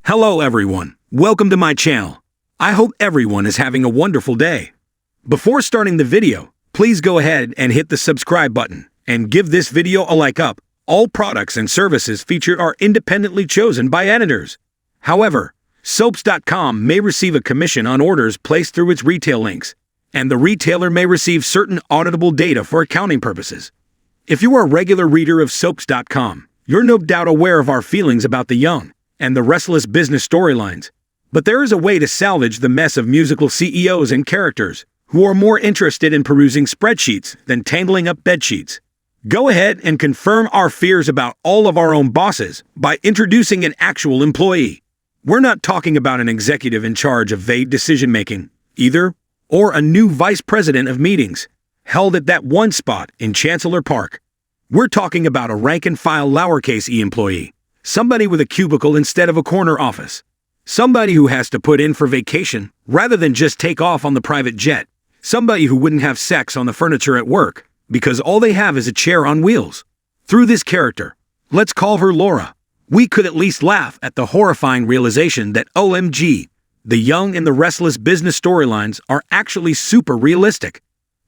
Hello everyone, welcome to my channel. I hope everyone is having a wonderful day. Before starting the video, please go ahead and hit the subscribe button and give this video a like up. All products and services featured are independently chosen by editors. However, soaps.com may receive a commission on orders placed through its retail links, and the retailer may receive certain auditable data for accounting purposes. If you are a regular reader of soaps.com, you're no doubt aware of our feelings about the young and the restless business storylines. But there is a way to salvage the mess of musical CEOs and characters who are more interested in perusing spreadsheets than tangling up bedsheets. Go ahead and confirm our fears about all of our own bosses by introducing an actual employee. We're not talking about an executive in charge of vague decision-making, either, or a new vice president of meetings, held at that one spot in Chancellor Park. We're talking about a rank-and-file lowercase e employee, somebody with a cubicle instead of a corner office, somebody who has to put in for vacation rather than just take off on the private jet, somebody who wouldn't have sex on the furniture at work because all they have is a chair on wheels. Through this character, let's call her Laura, we could at least laugh at the horrifying realization that OMG, the young and the restless business storylines are actually super realistic.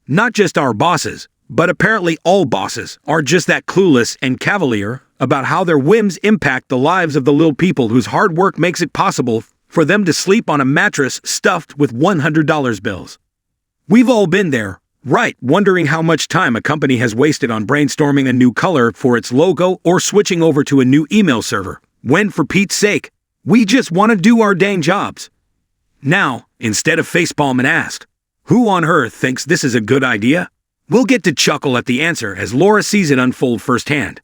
Not just our bosses, but apparently all bosses are just that clueless and cavalier about how their whims impact the lives of the little people whose hard work makes it possible for them to sleep on a mattress stuffed with $100 bills. We've all been there, right, wondering how much time a company has wasted on brainstorming a new color for its logo or switching over to a new email server, when, for Pete's sake, we just want to do our dang jobs. Now, instead of facepalm and asked, who on earth thinks this is a good idea? We'll get to chuckle at the answer as Laura sees it unfold firsthand.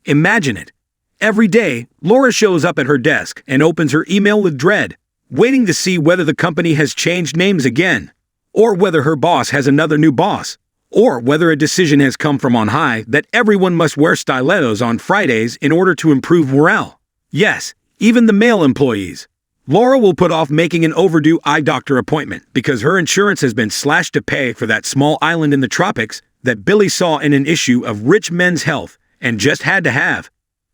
Imagine it. Every day, Laura shows up at her desk and opens her email with dread, waiting to see whether the company has changed names again, or whether her boss has another new boss, or whether a decision has come from on high that everyone must wear stilettos on Fridays in order to improve morale. Yes, even the male employees. Laura will put off making an overdue eye doctor appointment because her insurance has been slashed to pay for that small island in the tropics that Billy saw in an issue of Rich Men's Health and just had to have.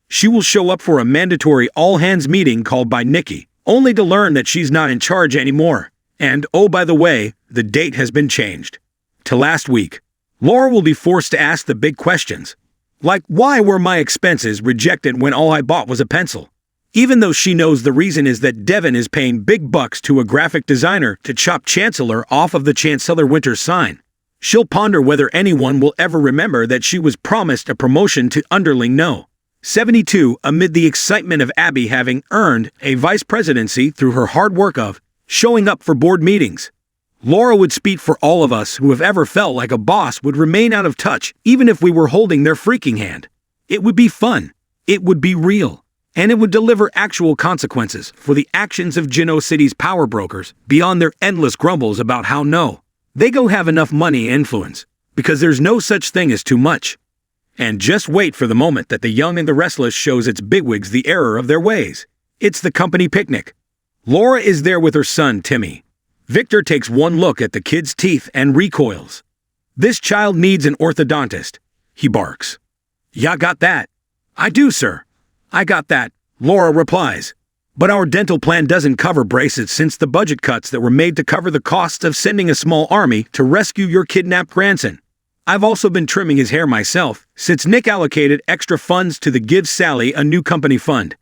She will show up for a mandatory all-hands meeting called by Nikki, only to learn that she's not in charge anymore. And, oh by the way, the date has been changed to last week. Laura will be forced to ask the big questions, like why were my expenses rejected when all I bought was a pencil? Even though she knows the reason is that Devin is paying big bucks to a graphic designer to chop Chancellor off of the Chancellor Winter sign. She'll ponder whether anyone will ever remember that she was promised a promotion to underling no. 72 amid the excitement of Abby having earned a vice presidency through her hard work of showing up for board meetings. Laura would speak for all of us who have ever felt like a boss would remain out of touch even if we were holding their freaking hand. It would be fun. It would be real. And it would deliver actual consequences for the actions of Genoa City's power brokers beyond their endless grumbles about how no, they go have enough money and influence, because there's no such thing as too much. And just wait for the moment that the young and the restless shows its bigwigs the error of their ways. It's the company picnic. Laura is there with her son, Timmy. Victor takes one look at the kid's teeth and recoils. This child needs an orthodontist, he barks. Ya got that? I do, sir. I got that, Laura replies. But our dental plan doesn't cover braces since the budget cuts that were made to cover the costs of sending a small army to rescue your kidnapped grandson. I've also been trimming his hair myself, since Nick allocated extra funds to the Give Sally a New Company fund.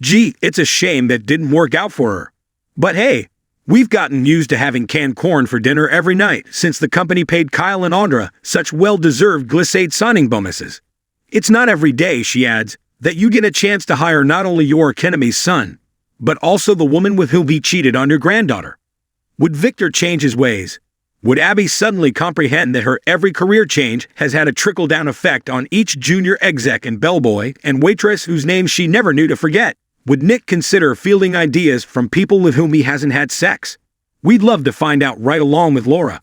Gee, it's a shame that didn't work out for her. But hey, we've gotten used to having canned corn for dinner every night since the company paid Kyle and Audra such well-deserved glissade signing bonuses. It's not every day, she adds, that you get a chance to hire not only your enemy's son, but also the woman with whom he cheated on your granddaughter. Would Victor change his ways? Would Abby suddenly comprehend that her every career change has had a trickle-down effect on each junior exec and bellboy and waitress whose names she never knew to forget? Would Nick consider fielding ideas from people with whom he hasn't had sex? We'd love to find out right along with Laura.